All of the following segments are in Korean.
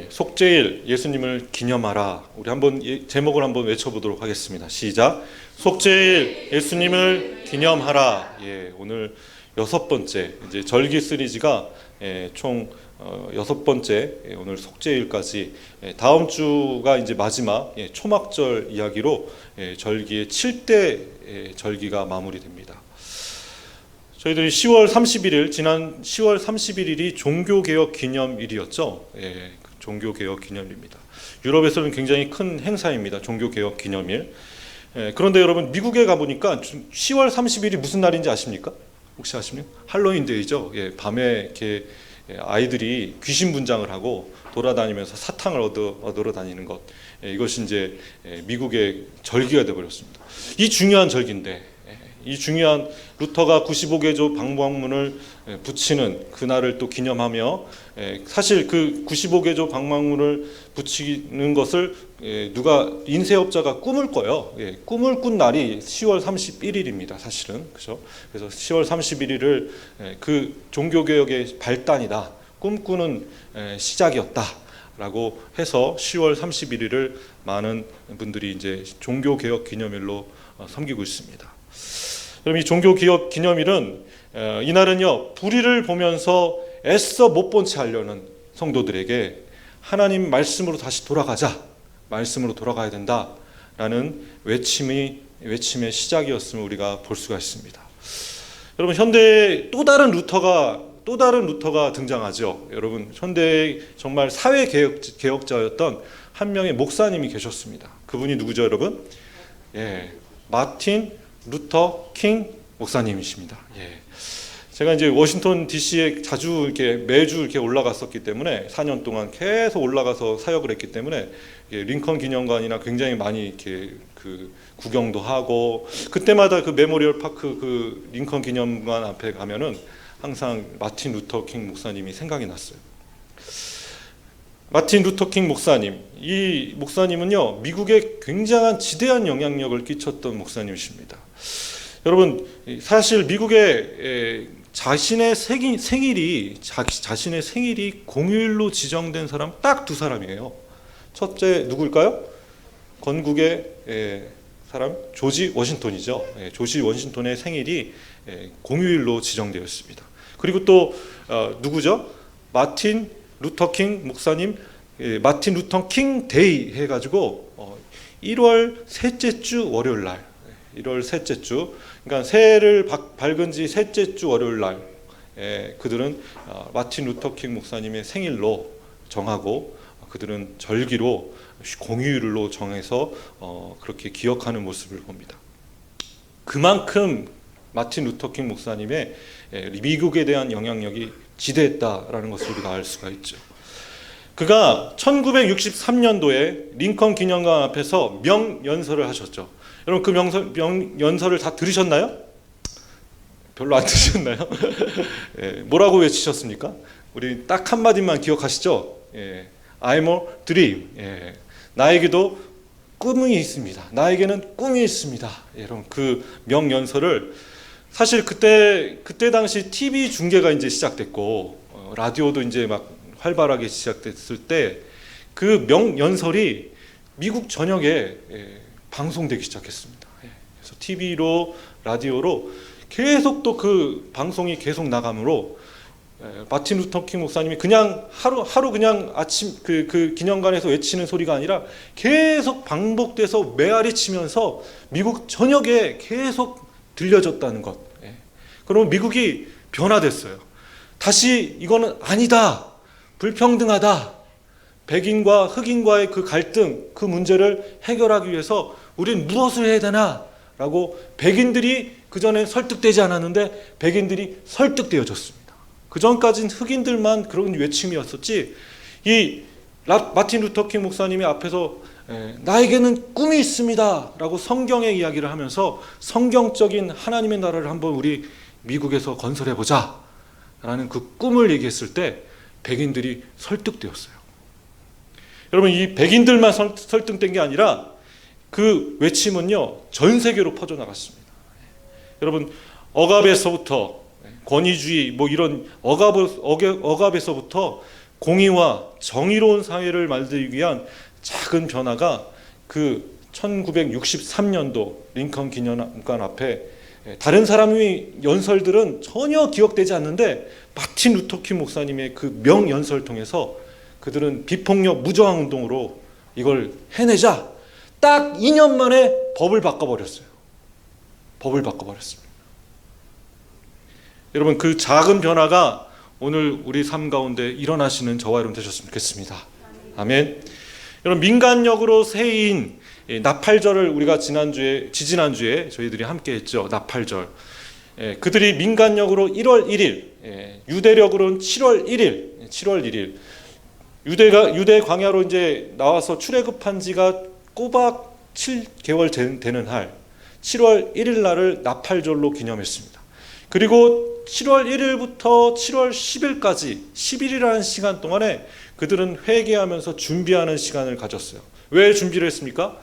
속죄일 예수님을 기념하라. 우리 한번 제목을 한번 외쳐보도록 하겠습니다. 시작. 속죄일 예수님을 기념하라. 오늘 6번째 이제 절기 시리즈가 총 6번째 오늘 속죄일까지 다음 주가 이제 마지막 초막절 이야기로 절기의 7대 절기가 마무리됩니다. 저희들이 10월 31일 지난 10월 31일이 종교개혁 기념일이었죠. 종교개혁 기념일입니다. 유럽에서는 굉장히 큰 행사입니다. 종교개혁 기념일. 그런데 여러분 미국에 가보니까 10월 30일이 무슨 날인지 아십니까? 혹시 아십니까? 할로윈데이죠. 밤에 이렇게 아이들이 귀신 분장을 하고 돌아다니면서 사탕을 얻으러 다니는 것. 이것이 이제 미국의 절기가 되어버렸습니다. 이 중요한 절기인데, 이 중요한 루터가 95개조 방방문을 붙이는 그날을 또 기념하며, 사실 그 95개조 방방문을 붙이는 것을 누가 인쇄업자가 꿈을 꿔요. 꿈을 꾼 날이 10월 31일입니다. 사실은 그렇죠. 그래서 10월 31일을 그 종교개혁의 발단이다, 꿈꾸는 시작이었다라고 해서 10월 31일을 많은 분들이 이제 종교개혁 기념일로 섬기고 있습니다. 그럼 이 종교개혁 기념일은 이날은요, 불의를 보면서 애써 못 본 채 하려는 성도들에게 하나님 말씀으로 다시 돌아가자, 말씀으로 돌아가야 된다라는 외침의 시작이었음을 우리가 볼 수가 있습니다. 여러분, 현대에 또 다른 루터가 등장하죠. 여러분, 현대의 정말 사회 개혁자였던 한 명의 목사님이 계셨습니다. 그분이 누구죠, 여러분? 마틴 루터 킹 목사님이십니다. 제가 이제 워싱턴 DC에 매주 이렇게 올라갔었기 때문에 4년 동안 계속 올라가서 사역을 했기 때문에 링컨 기념관이나 굉장히 많이 이렇게 그 구경도 하고, 그때마다 그 메모리얼 파크 그 링컨 기념관 앞에 가면은 항상 마틴 루터 킹 목사님이 생각이 났어요. 마틴 루터 킹 목사님, 이 목사님은요, 미국에 굉장한 지대한 영향력을 끼쳤던 목사님이십니다. 여러분, 사실 미국에 자신의 생일이 공휴일로 지정된 사람 딱 두 사람이에요. 첫째 누구일까요? 건국의 사람 조지 워싱턴이죠. 조지 워싱턴의 생일이 공휴일로 지정되었습니다. 그리고 또 누구죠? 마틴 루터 킹 목사님, 마틴 루터 킹 데이 해가지고 1월 셋째 주 월요일 날, 1월 셋째 주, 그러니까 새해를 밝은 지 셋째 주 월요일 날 그들은 마틴 루터 킹 목사님의 생일로 정하고, 그들은 절기로 공휴일로 정해서 그렇게 기억하는 모습을 봅니다. 그만큼 마틴 루터 킹 목사님의 미국에 대한 영향력이 지대했다라는 것을 우리가 알 수가 있죠. 그가 1963년도에 링컨 기념관 앞에서 명연설을 하셨죠. 여러분, 그 명연설을 다 들으셨나요? 별로 안 들으셨나요? 뭐라고 외치셨습니까? 우리 딱 한마디만 기억하시죠? I'm a dream. 나에게도 꿈이 있습니다. 나에게는 꿈이 있습니다. 여러분, 그 명연설을 사실 그때 당시 TV 중계가 이제 시작됐고 라디오도 이제 막 활발하게 시작됐을 때 그 명연설이 미국 전역에 방송되기 시작했습니다. 그래서 TV로 라디오로 계속 또 그 방송이 계속 나가므로 마틴 루터 킹 목사님이 그냥 하루 그냥 아침 그 기념관에서 외치는 소리가 아니라 계속 반복돼서 메아리 치면서 미국 전역에 계속 들려졌다는 것. 그러면 미국이 변화됐어요. 다시 이거는 아니다, 불평등하다, 백인과 흑인과의 그 갈등, 그 문제를 해결하기 위해서 우리는 무엇을 해야 되나? 라고 백인들이 그전에 설득되지 않았는데 백인들이 설득되어졌습니다. 그전까지는 흑인들만 그런 외침이었었지, 이 마틴 루터 킹 목사님이 앞에서 나에게는 꿈이 있습니다 라고 성경의 이야기를 하면서 성경적인 하나님의 나라를 한번 우리 미국에서 건설해보자 라는 그 꿈을 얘기했을 때 백인들이 설득되었어요. 여러분, 이 백인들만 설득된 게 아니라 그 외침은요, 전 세계로 퍼져나갔습니다. 여러분, 억압에서부터 권위주의 이런 억압에서부터 공의와 정의로운 사회를 만들기 위한 작은 변화가 그 1963년도 링컨 기념관 앞에 다른 사람의 연설들은 전혀 기억되지 않는데 마틴 루터킹 목사님의 그 명연설을 통해서 그들은 비폭력 무저항 운동으로 이걸 해내자 딱 2년 만에 법을 바꿔버렸어요. 법을 바꿔버렸습니다. 여러분, 그 작은 변화가 오늘 우리 삶 가운데 일어나시는 저와 여러분 되셨으면 좋겠습니다. 아멘. 여러분, 민간력으로 세인 나팔절을 우리가 지지난주에 저희들이 함께 했죠. 나팔절. 그들이 민간력으로 1월 1일, 유대력으로는 7월 1일, 유대 광야로 이제 나와서 출애굽한 지가 꼬박 7개월 되는 할 7월 1일 날을 나팔절로 기념했습니다. 그리고 7월 1일부터 7월 10일까지 10일이라는 시간 동안에 그들은 회개하면서 준비하는 시간을 가졌어요. 왜 준비를 했습니까?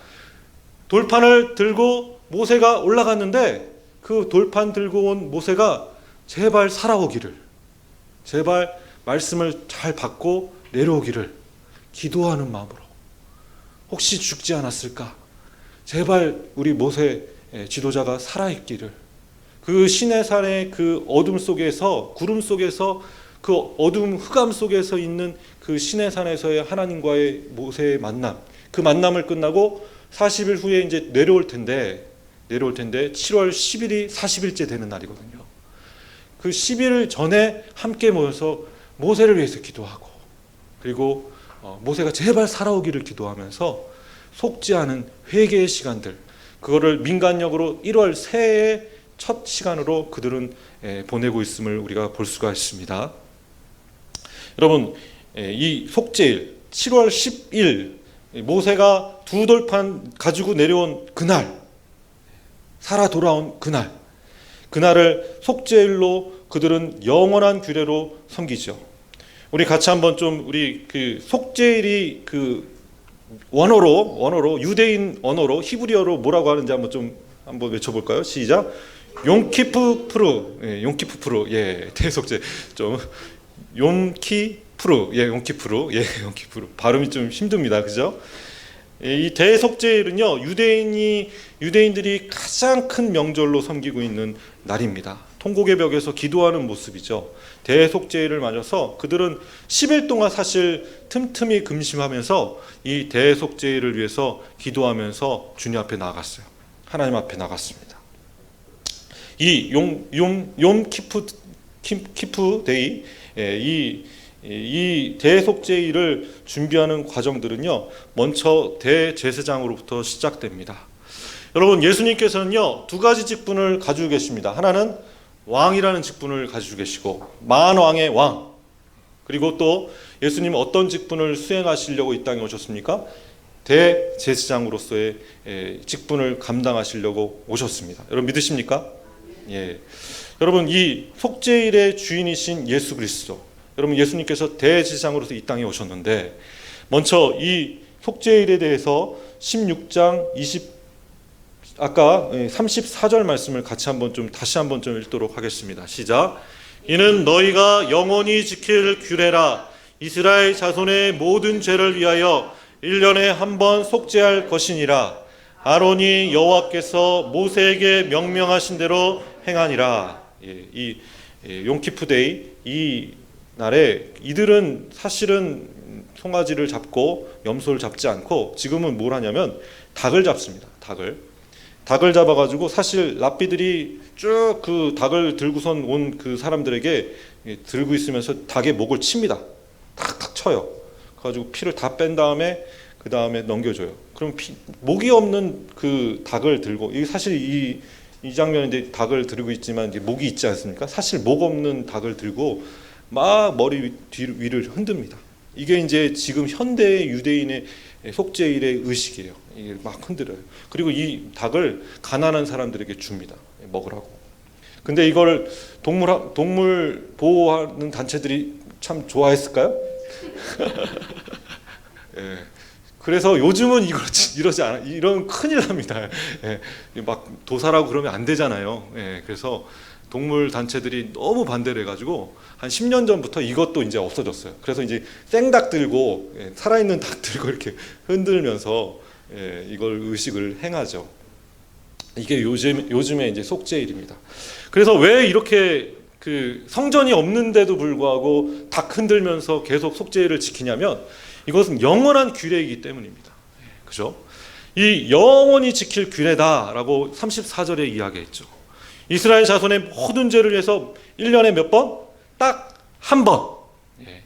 돌판을 들고 모세가 올라갔는데 그 돌판 들고 온 모세가 제발 살아오기를, 제발 말씀을 잘 받고 내려오기를 기도하는 마음으로, 혹시 죽지 않았을까? 제발 우리 모세 지도자가 살아있기를, 그 시내산의 그 어둠 속에서, 구름 속에서, 그 어둠 흑암 속에서 있는 그 시내산에서의 하나님과의 모세의 만남, 그 만남을 끝나고 40일 후에 이제 내려올 텐데 7월 10일이 40일째 되는 날이거든요. 그 10일 전에 함께 모여서 모세를 위해서 기도하고, 그리고 모세가 제발 살아오기를 기도하면서 속지 않은 회개의 시간들, 그거를 민간력으로 1월 새해의 첫 시간으로 그들은 보내고 있음을 우리가 볼 수가 있습니다. 여러분, 이 속죄일 7월 10일 모세가 두 돌판 가지고 내려온 그날, 살아 돌아온 그날을 속죄일로 그들은 영원한 규례로 섬기죠. 우리 같이 한번 좀 우리 그 속죄일이 그 원어로 유대인 언어로 히브리어로 뭐라고 하는지 한번 외쳐볼까요? 시작. 용키푸르, 용키푸르, 대속죄 좀 용키푸르, 용키푸르 발음이 좀 힘듭니다, 그죠? 이 대속죄일은요, 유대인들이 가장 큰 명절로 섬기고 있는 날입니다. 통곡의 벽에서 기도하는 모습이죠. 대속죄일을 맞아서 그들은 10일 동안 사실 틈틈이 금심하면서 이 대속죄일을 위해서 기도하면서 주님 앞에 나아갔어요. 하나님 앞에 나갔습니다. 이 키프 데이, 이 대속죄일을 준비하는 과정들은요, 먼저 대제사장으로부터 시작됩니다. 여러분, 예수님께서는요, 두 가지 직분을 가지고 계십니다. 하나는 왕이라는 직분을 가지고 계시고, 만왕의 왕. 그리고 또 예수님은 어떤 직분을 수행하시려고 이 땅에 오셨습니까? 대제사장으로서의 직분을 감당하시려고 오셨습니다. 여러분 믿으십니까? 예. 여러분, 이 속죄일의 주인이신 예수 그리스도, 여러분 예수님께서 대제사장으로서 이 땅에 오셨는데, 먼저 이 속죄일에 대해서 16장 아까 34절 말씀을 같이 다시 한번 좀 읽도록 하겠습니다. 시작. 이는 너희가 영원히 지킬 규례라. 이스라엘 자손의 모든 죄를 위하여 1년에 한 번 속죄할 것이니라. 아론이 여호와께서 모세에게 명령하신 대로 행하니라. 이 용키푸데이, 이 날에 이들은 사실은 송아지를 잡고 염소를 잡지 않고 지금은 뭘 하냐면 닭을 잡습니다. 닭을 잡아가지고, 사실 랍비들이 쭉 그 닭을 들고선 온 그 사람들에게 들고 있으면서 닭의 목을 칩니다. 탁탁 쳐요. 그래가지고 피를 다 뺀 다음에 그 다음에 넘겨줘요. 그럼 목이 없는 그 닭을 들고, 이게 사실 이 장면인데 닭을 들고 있지만 이제 목이 있지 않습니까? 사실 목 없는 닭을 들고 막 머리 위를 흔듭니다. 이게 이제 지금 현대의 유대인의 속죄일의 의식이에요. 이게 막 흔들어요. 그리고 이 닭을 가난한 사람들에게 줍니다. 먹으라고. 근데 이걸 동물 보호하는 단체들이 참 좋아했을까요? 예. 그래서 요즘은 이러지 않아. 이런 큰일 납니다. 예. 막 도살하고 그러면 안 되잖아요. 예. 그래서 동물 단체들이 너무 반대를 해가지고 한 10년 전부터 이것도 이제 없어졌어요. 그래서 이제 생닭 들고 살아있는 닭 들고 이렇게 흔들면서 이걸 의식을 행하죠. 이게 요즘에 이제 속죄일입니다. 그래서 왜 이렇게 그 성전이 없는데도 불구하고 닭 흔들면서 계속 속죄일을 지키냐면 이것은 영원한 규례이기 때문입니다. 그죠? 이 영원히 지킬 규례다라고 34절에 이야기했죠. 이스라엘 자손의 모든 죄를 위해서 1년에 몇 번? 딱 한 번.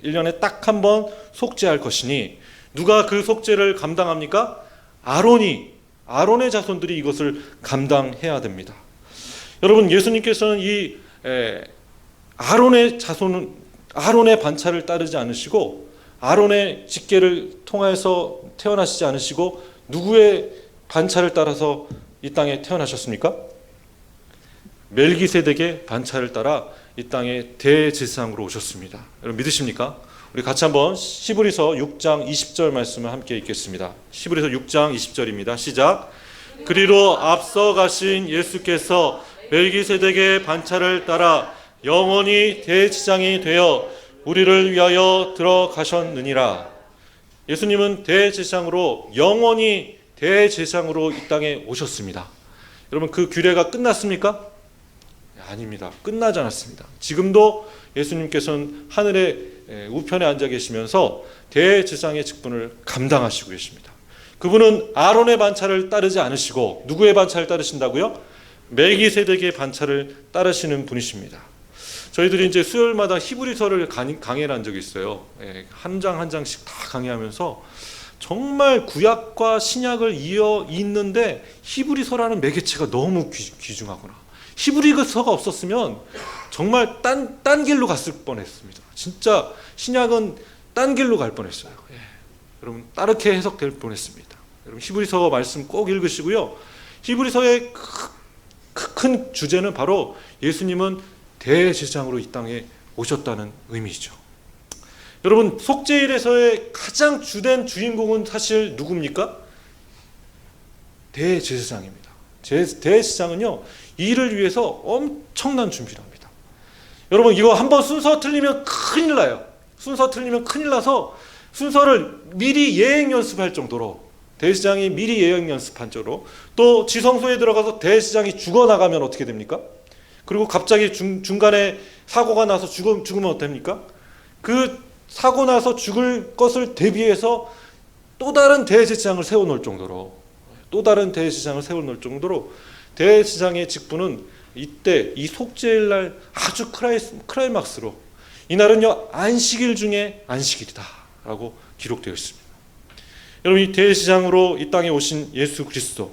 1년에 딱 한 번 속죄할 것이니 누가 그 속죄를 감당합니까? 아론의 자손들이 이것을 감당해야 됩니다. 여러분, 예수님께서는 이 아론의 자손은 아론의 반차를 따르지 않으시고 아론의 직계를 통하여서 태어나시지 않으시고 누구의 반차를 따라서 이 땅에 태어나셨습니까? 멜기세덱의 반차를 따라 이 땅에 대제사장으로 오셨습니다. 여러분 믿으십니까? 우리 같이 한번 히브리서 6장 20절 말씀을 함께 읽겠습니다. 히브리서 6장 20절입니다. 시작. 그리로 앞서 가신 예수께서 멜기세덱의 반차를 따라 영원히 대제사장이 되어 우리를 위하여 들어가셨느니라. 예수님은 대제사장으로 영원히 대제사장으로 이 땅에 오셨습니다. 여러분 그 규례가 끝났습니까? 아닙니다. 끝나지 않았습니다. 지금도 예수님께서는 하늘의 우편에 앉아 계시면서 대제사장의 직분을 감당하시고 계십니다. 그분은 아론의 반차를 따르지 않으시고 누구의 반차를 따르신다고요? 멜기세덱의 반차를 따르시는 분이십니다. 저희들이 이제 수요일마다 히브리서를 강해를 한 적이 있어요. 한 장 한 장씩 다 강해하면서 정말 구약과 신약을 이어 있는데 히브리서라는 매개체가 너무 귀중하구나. 히브리서가 없었으면 정말 딴 길로 갔을 뻔했습니다. 진짜 신약은 딴 길로 갈 뻔했어요. 여러분 다르게 해석될 뻔했습니다. 여러분 히브리서 말씀 꼭 읽으시고요. 히브리서의 큰 주제는 바로 예수님은 대제사장으로 이 땅에 오셨다는 의미죠. 여러분 속죄일에서의 가장 주된 주인공은 사실 누굽니까? 대제사장입니다. 대제사장은요 이를 위해서 엄청난 준비를 합니다. 여러분 이거 한번 순서 틀리면 큰일 나요. 순서 틀리면 큰일 나서 순서를 미리 예행 연습할 정도로 대제사장이 미리 예행 연습한 정도로 또 지성소에 들어가서 대제사장이 죽어나가면 어떻게 됩니까? 그리고 갑자기 중간에 사고가 나서 죽으면 어떡합니까? 그 사고 나서 죽을 것을 대비해서 또 다른 대제사장을 세워놓을 정도로 대제사장의 직분은 이때 이 속죄일 날 아주 클라이막스로 이날은요 안식일 중에 안식일이다 라고 기록되어 있습니다. 여러분 이 대제사장으로 이 땅에 오신 예수 그리스도,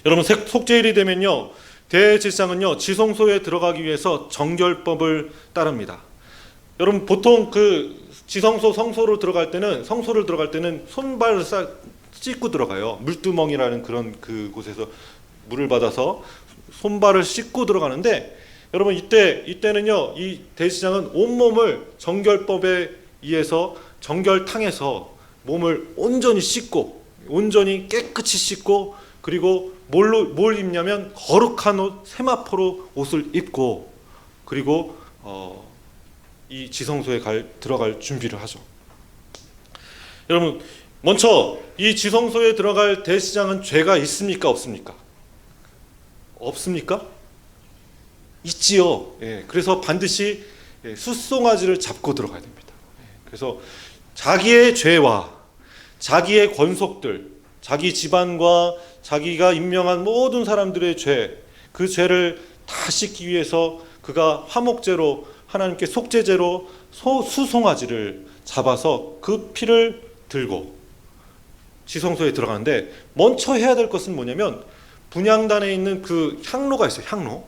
여러분 속죄일이 되면요 대제사장은요 지성소에 들어가기 위해서 정결법을 따릅니다. 여러분 보통 그 지성소 성소를 들어갈 때는 손발을 씻고 들어가요. 물두멍이라는 그런 그곳에서 물을 받아서 손발을 씻고 들어가는데 여러분 이때는요 이 대제사장은 온몸을 정결법에 의해서 정결탕에서 몸을 온전히 깨끗이 씻고 그리고 뭘 입냐면 거룩한 옷 세마포로 옷을 입고 그리고 이 지성소에 들어갈 준비를 하죠. 여러분 먼저 이 지성소에 들어갈 대제사장은 죄가 있습니까 없습니까? 없습니까? 있지요. 그래서 반드시 숫송아지를 잡고 들어가야 됩니다. 그래서 자기의 죄와 자기의 권속들, 자기 집안과 자기가 임명한 모든 사람들의 죄, 그 죄를 다 씻기 위해서 그가 화목제로 하나님께 속죄제로 수송아지를 잡아서 그 피를 들고 지성소에 들어가는데 먼저 해야 될 것은 뭐냐면 분향단에 있는 그 향로가 있어요.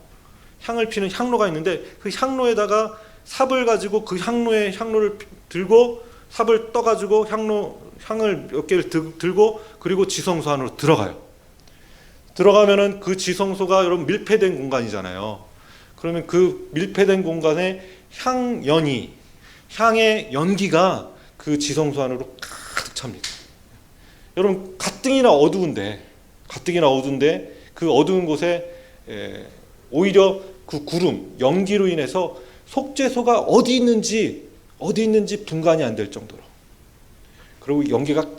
향을 피는 향로가 있는데 그 향로에다가 삽을 가지고 그 향로를 들고 삽을 떠가지고 향을 몇 개를 들고 그리고 지성소 안으로 들어가요. 들어가면은 그 지성소가 여러분 밀폐된 공간이잖아요. 그러면 그 밀폐된 공간에 향의 연기가 그 지성소 안으로 가득 찹니다. 여러분 가뜩이나 어두운데 그 어두운 곳에 오히려 그 구름, 연기로 인해서 속죄소가 어디 있는지 분간이 안 될 정도로, 그리고 연기가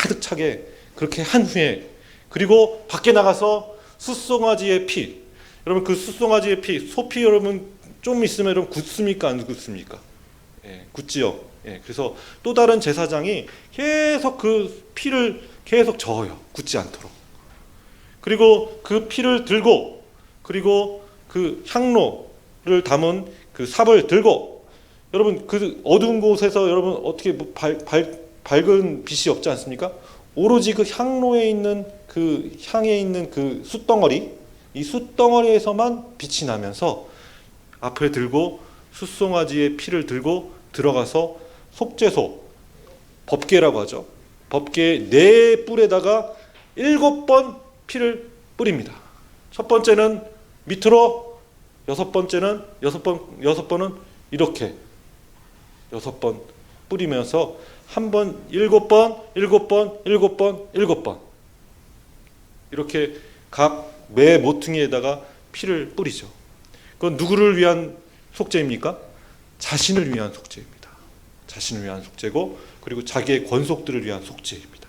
가득 차게 그렇게 한 후에, 그리고 밖에 나가서 숫송아지의 피, 여러분 그 숫송아지의 피, 소피 여러분 좀 있으면 여러분 굳습니까 안 굳습니까? 예, 굳지요. 예, 그래서 또 다른 제사장이 계속 그 피를 계속 저어요. 굳지 않도록. 그리고 그 피를 들고, 그리고 그 향로를 담은 그 삽을 들고, 여러분 그 어두운 곳에서 여러분 어떻게 밝은 빛이 없지 않습니까? 오로지 그 향로에 있는 그 향에 있는 그 숯덩어리, 이 숯덩어리에서만 빛이 나면서 앞에 들고 숫송아지의 피를 들고 들어가서 속죄소, 법궤라고 하죠. 법궤 4뿔에다가 7번 피를 뿌립니다. 첫 번째는 밑으로, 여섯 번째는 여섯 번은 이렇게 6번 뿌리면서 한 번 7번 이렇게 각 매 모퉁이에다가 피를 뿌리죠. 그건 누구를 위한 속죄입니까? 자신을 위한 속죄입니다. 자신을 위한 속죄고, 그리고 자기의 권속들을 위한 속죄입니다.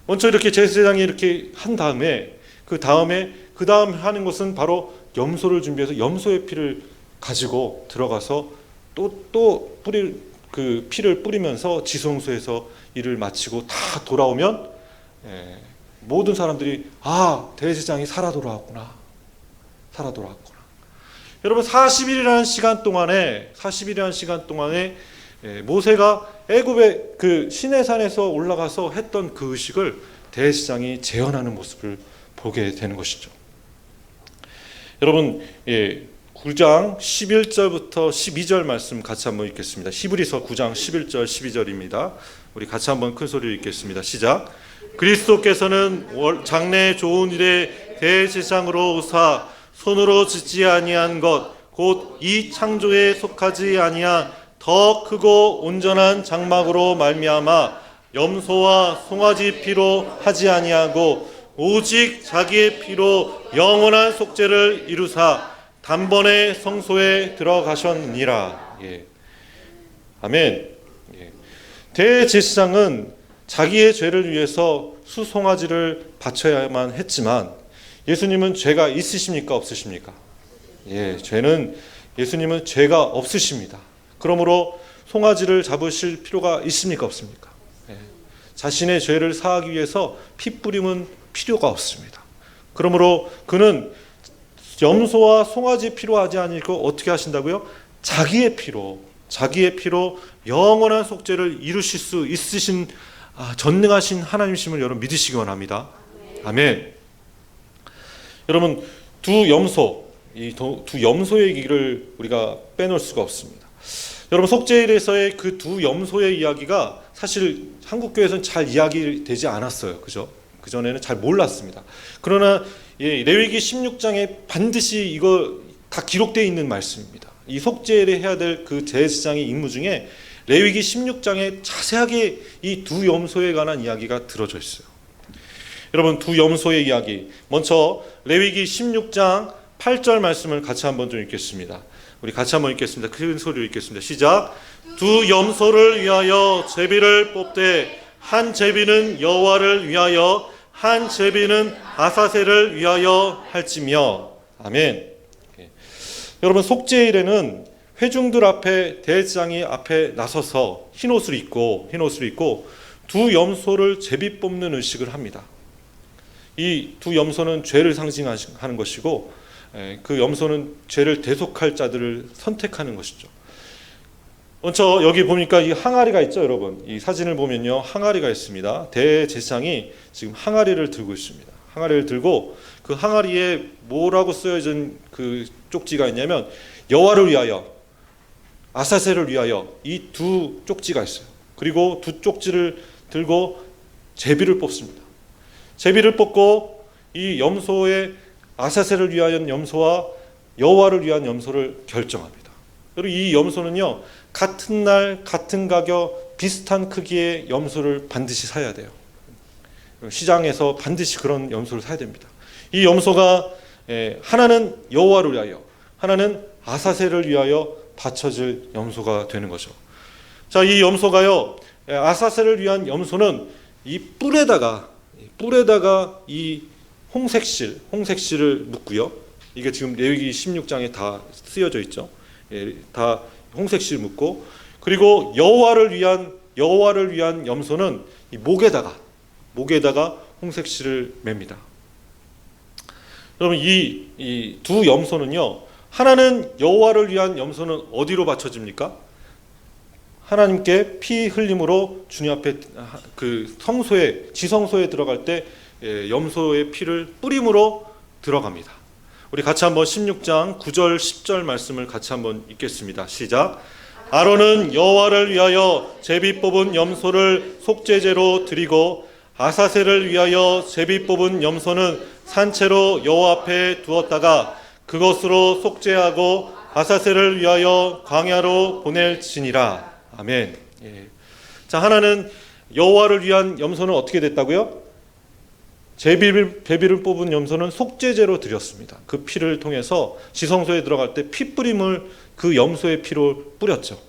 먼저 이렇게 제사장이 이렇게 한 다음에 그 다음 하는 것은 바로 염소를 준비해서 염소의 피를 가지고 들어가서 또 그 피를 뿌리면서 지성소에서 일을 마치고 다 돌아오면 모든 사람들이 대제사장이 살아 돌아왔구나. 여러분 40일이라는 시간 동안에 모세가 애굽의 그 시내산에서 올라가서 했던 그 의식을 대제사장이 재현하는 모습을 보게 되는 것이죠. 여러분 9장 11절부터 12절 말씀 같이 한번 읽겠습니다. 히브리서 9장 11절 12절입니다. 우리 같이 한번 큰 소리로 읽겠습니다. 시작. 그리스도께서는 장래 좋은 일에 대제사장으로 오사 손으로 짓지 아니한 것 곧 이 창조에 속하지 아니한 더 크고 온전한 장막으로 말미암아 염소와 송아지 피로 하지 아니하고 오직 자기의 피로 영원한 속죄를 이루사 단번에 성소에 들어가셨느니라. 아멘. 대제사장은 자기의 죄를 위해서 수송아지를 바쳐야만 했지만 예수님은 죄가 있으십니까 없으십니까? 예수님은 죄가 없으십니다. 그러므로 송아지를 잡으실 필요가 있습니까 없습니까? 자신의 죄를 사하기 위해서 피 뿌림은 필요가 없습니다. 그러므로 그는 염소와 송아지 피로 하지 않고 어떻게 하신다고요? 자기의 피로 영원한 속죄를 이루실 수 있으신 전능하신 하나님이심을 여러분 믿으시기 원합니다. 아멘. 여러분 두 염소의 얘기를 우리가 빼놓을 수가 없습니다. 여러분 속죄일에서의 그 두 염소의 이야기가 사실 한국 교회에서는 잘 이야기되지 않았어요. 그죠? 그 전에는 잘 몰랐습니다. 그러나 레위기 16장에 반드시 이거 다 기록되어 있는 말씀입니다. 이 속죄일에 해야 될 그 제사장의 임무 중에 레위기 16장에 자세하게 이 두 염소에 관한 이야기가 들어져 있어요. 여러분 두 염소의 이야기, 먼저 레위기 16장 8절 말씀을 같이 한번 좀 읽겠습니다. 우리 같이 한번 읽겠습니다. 큰 소리로 읽겠습니다. 시작. 두 염소를 위하여 제비를 뽑되 한 제비는 여호와를 위하여 한 제비는 아사셀을 위하여 할지며. 아멘. 여러분 속죄일에는 회중들 앞에 대제사장이 앞에 나서서 흰옷을 입고 두 염소를 제비 뽑는 의식을 합니다. 이 두 염소는 죄를 상징하는 것이고 그 염소는 죄를 대속할 자들을 선택하는 것이죠. 먼저 여기 보니까 이 항아리가 있죠, 여러분. 이 사진을 보면요, 항아리가 있습니다. 대제사장이 지금 항아리를 들고 있습니다. 항아리를 들고 그 항아리에 뭐라고 쓰여진 그 쪽지가 있냐면 여호와를 위하여, 아사셀을 위하여, 이 두 쪽지가 있어요. 그리고 두 쪽지를 들고 제비를 뽑습니다. 제비를 뽑고 이 염소의 아사셀을 위한 염소와 여호와를 위한 염소를 결정합니다. 그리고 이 염소는요, 같은 날 같은 가격 비슷한 크기의 염소를 반드시 사야 돼요. 시장에서 반드시 그런 염소를 사야 됩니다. 이 염소가 하나는 여호와를 위하여, 하나는 아사셀을 위하여 바쳐질 염소가 되는 거죠. 자, 이 염소가요, 아사셀을 위한 염소는 이 뿔에다가 이 홍색실을 묻고요. 이게 지금 레위기 16장에 다 쓰여져 있죠. 다 홍색실 묻고, 그리고 여호와를 위한 염소는 이 목에다가 홍색실을 맵니다. 여러분, 이 두 염소는요, 하나는 여호와를 위한 염소는 어디로 바쳐집니까? 하나님께 피 흘림으로 주님 앞에 그 지성소에 들어갈 때 염소의 피를 뿌림으로 들어갑니다. 우리 같이 한번 16장 9절 10절 말씀을 같이 한번 읽겠습니다. 시작. 아론은 여호와를 위하여 제비 뽑은 염소를 속죄제로 드리고 아사셀을 위하여 제비 뽑은 염소는 산채로 여호와 앞에 두었다가 그것으로 속죄하고 아사셀을 위하여 광야로 보낼지니라. 아멘. 자, 하나는 여호와를 위한 염소는 어떻게 됐다고요? 제비를 뽑은 염소는 속죄제로 드렸습니다. 그 피를 통해서 지성소에 들어갈 때 피뿌림을 그 염소의 피로 뿌렸죠.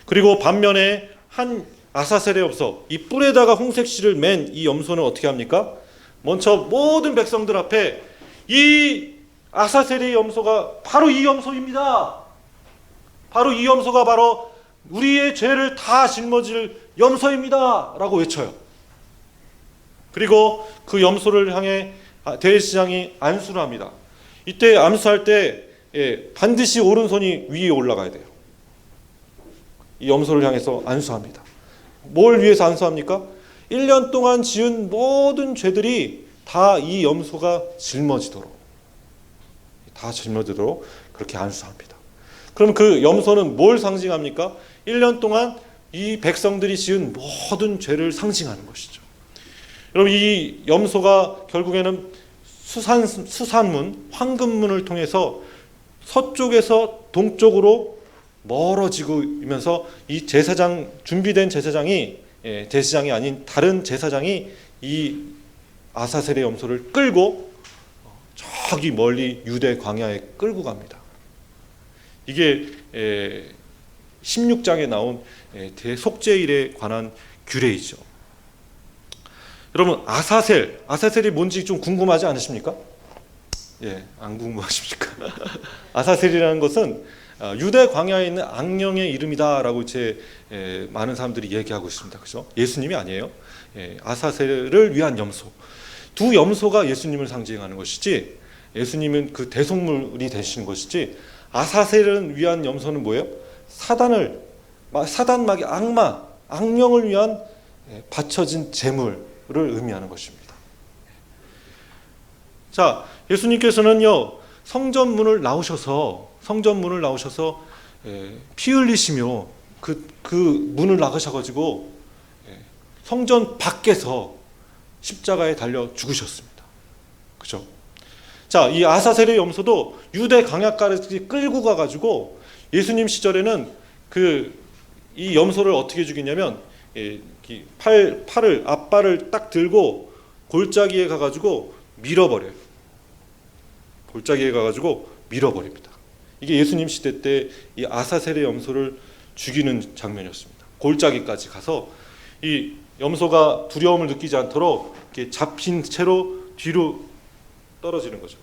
그리고 반면에 한 아사셀의 염소, 이 뿔에다가 홍색실을 맨 이 염소는 어떻게 합니까? 먼저 모든 백성들 앞에 이 아사셀의 염소가 바로 이 염소입니다. 바로 이 염소가 바로 우리의 죄를 다 짊어질 염소입니다 라고 외쳐요. 그리고 그 염소를 향해 대제사장이 안수를 합니다. 이때 안수할 때 반드시 오른손이 위에 올라가야 돼요. 이 염소를 향해서 안수합니다. 뭘 위해서 안수합니까? 1년 동안 지은 모든 죄들이 다 이 염소가 짊어지도록 그렇게 안수합니다. 그럼 그 염소는 뭘 상징합니까? 1년 동안 이 백성들이 지은 모든 죄를 상징하는 것이죠. 여러분, 이 염소가 결국에는 수산문, 황금문을 통해서 서쪽에서 동쪽으로 멀어지면서 이 준비된 제사장이 아닌 다른 제사장이 이 아사셀의 염소를 끌고 저기 멀리 유대 광야에 끌고 갑니다. 이게 16장에 나온 대속죄일에 관한 규례이죠. 여러분, 아사셀이 뭔지 좀 궁금하지 않으십니까? 안 궁금하십니까? 아사셀이라는 것은 유대 광야에 있는 악령의 이름이다라고 많은 사람들이 얘기하고 있습니다. 그죠? 예수님이 아니에요. 아사셀을 위한 염소. 두 염소가 예수님을 상징하는 것이지, 예수님은 그 대속물이 되시는 것이지, 아사셀을 위한 염소는 뭐예요? 사단막의 악령을 위한 바쳐진 제물을 의미하는 것입니다. 자, 예수님께서는요, 성전문을 나오셔서 피 흘리시며 그 문을 나가셔가지고 성전 밖에서 십자가에 달려 죽으셨습니다. 그죠? 자, 이 아사셀의 염소도 유대 광야까지 끌고 가가지고 예수님 시절에는 이 염소를 어떻게 죽이냐면 앞발을 딱 들고 골짜기에 가가지고 밀어버립니다. 이게 예수님 시대 때 이 아사셀의 염소를 죽이는 장면이었습니다. 골짜기까지 가서 이 염소가 두려움을 느끼지 않도록 이렇게 잡힌 채로 뒤로 떨어지는 거죠.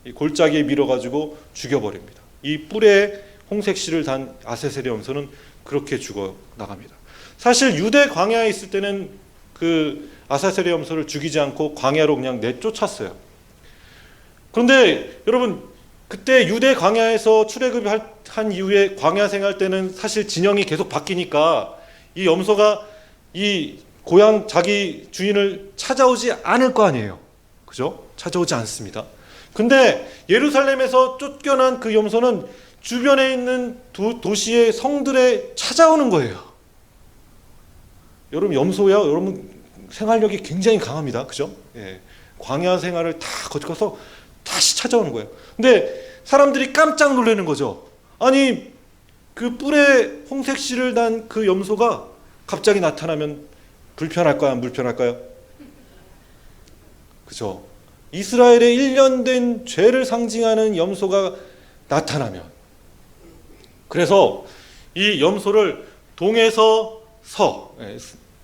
이 골짜기에 밀어가지고 죽여버립니다. 이 뿔에 홍색실을 단 아사셀의 염소는 그렇게 죽어 나갑니다. 사실 유대 광야에 있을 때는 그 아사셀의 염소를 죽이지 않고 광야로 그냥 내쫓았어요. 그런데 여러분, 그때 유대 광야에서 출애굽한 이후에 광야 생활 때는 사실 진영이 계속 바뀌니까 이 염소가 이 고향 자기 주인을 찾아오지 않을 거 아니에요. 그죠? 찾아오지 않습니다. 근데 예루살렘에서 쫓겨난 그 염소는 주변에 있는 도시의 성들에 찾아오는 거예요. 여러분, 여러분 생활력이 굉장히 강합니다. 그죠? 광야 생활을 다 거쳐서 다시 찾아오는 거예요. 근데 사람들이 깜짝 놀라는 거죠. 아니, 그 뿔에 홍색실을 단 그 염소가 갑자기 나타나면 불편할까요? 안 불편할까요? 그죠? 이스라엘의 1년 된 죄를 상징하는 염소가 나타나면, 그래서 이 염소를 동에서 서,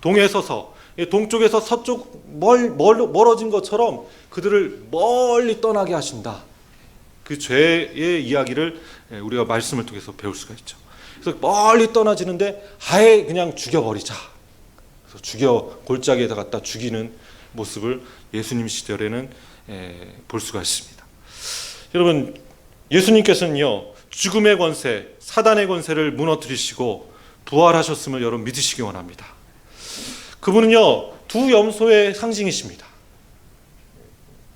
동쪽에서 서쪽 멀어진 것처럼 그들을 멀리 떠나게 하신다. 그 죄의 이야기를 우리가 말씀을 통해서 배울 수가 있죠. 그래서 멀리 떠나지는데 아예 그냥 죽여버리자. 그래서 골짜기에다 갖다 죽이는 모습을 예수님 시절에는 볼 수가 있습니다. 여러분, 예수님께서는요, 죽음의 권세, 사단의 권세를 무너뜨리시고 부활하셨음을 여러분 믿으시기 원합니다. 그분은요, 두 염소의 상징이십니다.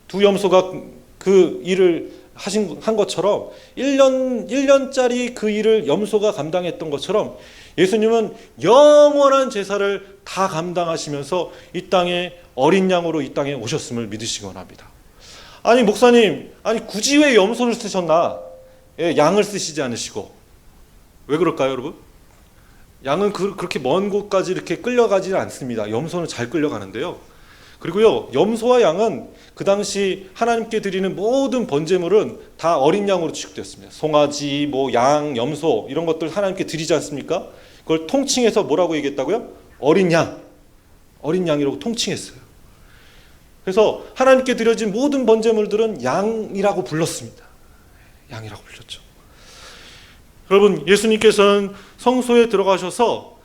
두 염소가 그 일을 한 것처럼 1년짜리 그 일을 염소가 감당했던 것처럼 예수님은 영원한 제사를 다 감당하시면서 이 땅에 어린 양으로 이 땅에 오셨음을 믿으시기 원합니다. 아니 목사님, 아니 굳이 왜 염소를 쓰셨나? 양을 쓰시지 않으시고. 왜 그럴까요, 여러분? 양은 그렇게 먼 곳까지 이렇게 끌려가지는 않습니다. 염소는 잘 끌려가는데요. 그리고요, 염소와 양은 그 당시 하나님께 드리는 모든 번제물은 다 어린 양으로 취급되었습니다. 송아지, 양, 염소 이런 것들 하나님께 드리지 않습니까? 그걸 통칭해서 뭐라고 얘기했다고요? 어린 양이라고 통칭했어요. 그래서 하나님께 드려진 모든 번제물들은 양이라고 불렀습니다. 양이라고 불렀죠. 여러분, 예수님께서는 성소에 들어가셔서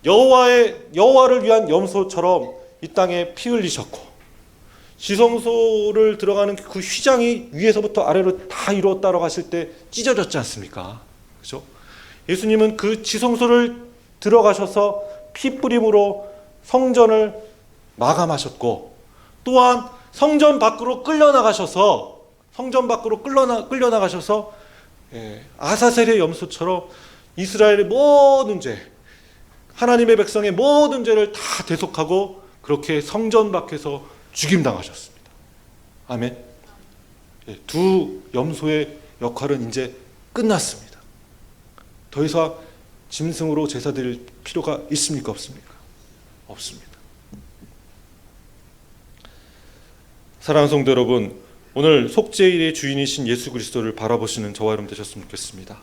여호와를 위한 염소처럼 이 땅에 피 흘리셨고, 지성소를 들어가는 그 휘장이 위에서부터 아래로 다 이루어 따라가실 때 찢어졌지 않습니까? 그렇죠? 예수님은 그 지성소를 들어가셔서 피 뿌림으로 성전을 마감하셨고, 또한 성전 밖으로 끌려나가셔서 아사셀의 염소처럼 이스라엘의 모든 죄, 하나님의 백성의 모든 죄를 다 대속하고 그렇게 성전 밖에서 죽임당하셨습니다. 아멘. 두 염소의 역할은 이제 끝났습니다. 더 이상 짐승으로 제사 드릴 필요가 있습니까? 없습니까? 없습니다. 사랑하는 성도 여러분, 오늘 속죄일의 주인이신 예수 그리스도를 바라보시는 저와 여러분 되셨으면 좋겠습니다.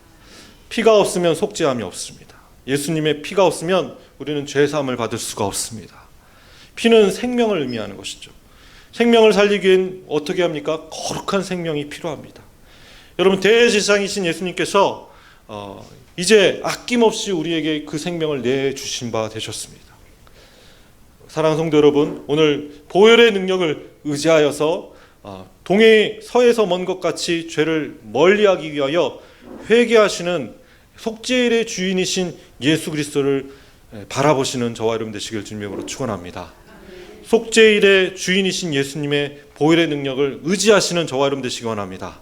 피가 없으면 속죄함이 없습니다. 예수님의 피가 없으면 우리는 죄사함을 받을 수가 없습니다. 피는 생명을 의미하는 것이죠. 생명을 살리기엔 어떻게 합니까? 거룩한 생명이 필요합니다. 여러분, 대제사장이신 예수님께서 이제 아낌없이 우리에게 그 생명을 내주신 바 되셨습니다. 사랑하는 성도 여러분, 오늘 보혈의 능력을 의지하여서 동해 서에서 먼 것 같이 죄를 멀리하기 위하여 회개하시는 속죄일의 주인이신 예수 그리스도를 바라보시는 저와 여러분 되시길 주님으로 축원합니다. 속죄일의 주인이신 예수님의 보혈의 능력을 의지하시는 저와 여러분 되시기 원합니다.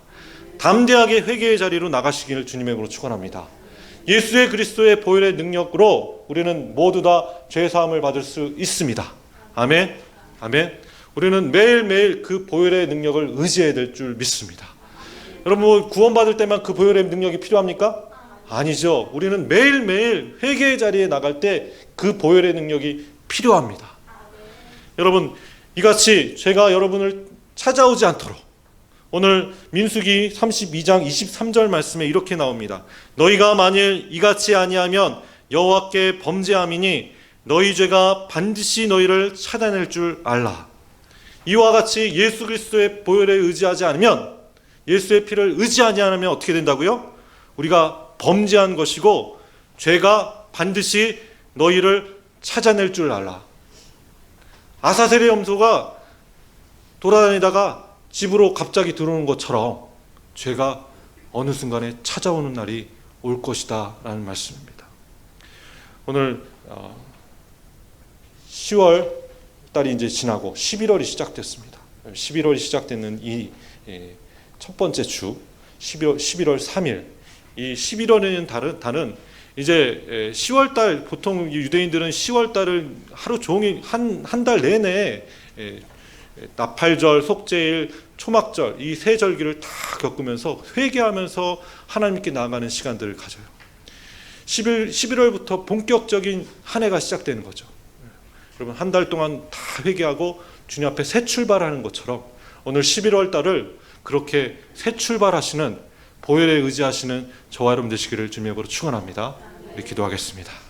담대하게 회개의 자리로 나가시기를 주님의 이름으로 축원합니다. 예수의 그리스도의 보혈의 능력으로 우리는 모두 다 죄사함을 받을 수 있습니다. 아멘. 아멘. 우리는 매일매일 그 보혈의 능력을 의지해야 될 줄 믿습니다. 여러분, 구원받을 때만 그 보혈의 능력이 필요합니까? 아니죠. 우리는 매일매일 회개의 자리에 나갈 때 그 보혈의 능력이 필요합니다. 여러분, 이같이 죄가 여러분을 찾아오지 않도록 오늘 민수기 32장 23절 말씀에 이렇게 나옵니다. 너희가 만일 이같이 아니하면 여호와께 범죄함이니 너희 죄가 반드시 너희를 찾아낼 줄 알라. 이와 같이 예수 그리스도의 보혈에 의지하지 않으면, 예수의 피를 의지하지 않으면 어떻게 된다고요? 우리가 범죄한 것이고 죄가 반드시 너희를 찾아낼 줄 알라. 아사셀의 염소가 돌아다니다가 집으로 갑자기 들어오는 것처럼 죄가 어느 순간에 찾아오는 날이 올 것이다 라는 말씀입니다. 오늘 10월 달이 이제 지나고 11월이 시작됐습니다. 11월이 시작되는 이 첫 번째 주 11월 3일, 이 11월에는 달은 이제 10월 달, 보통 유대인들은 10월 달을 하루 종일 한 달 내내 나팔절, 속죄일, 초막절 이 세 절기를 다 겪으면서 회개하면서 하나님께 나아가는 시간들을 가져요. 11월부터 본격적인 한 해가 시작되는 거죠. 여러분, 한 달 동안 다 회개하고 주님 앞에 새 출발하는 것처럼 오늘 11월 달을 그렇게 새 출발하시는 보혈에 의지하시는 저와 여러분 되시기를 주님의 이름으로 축원합니다. 우리 기도하겠습니다.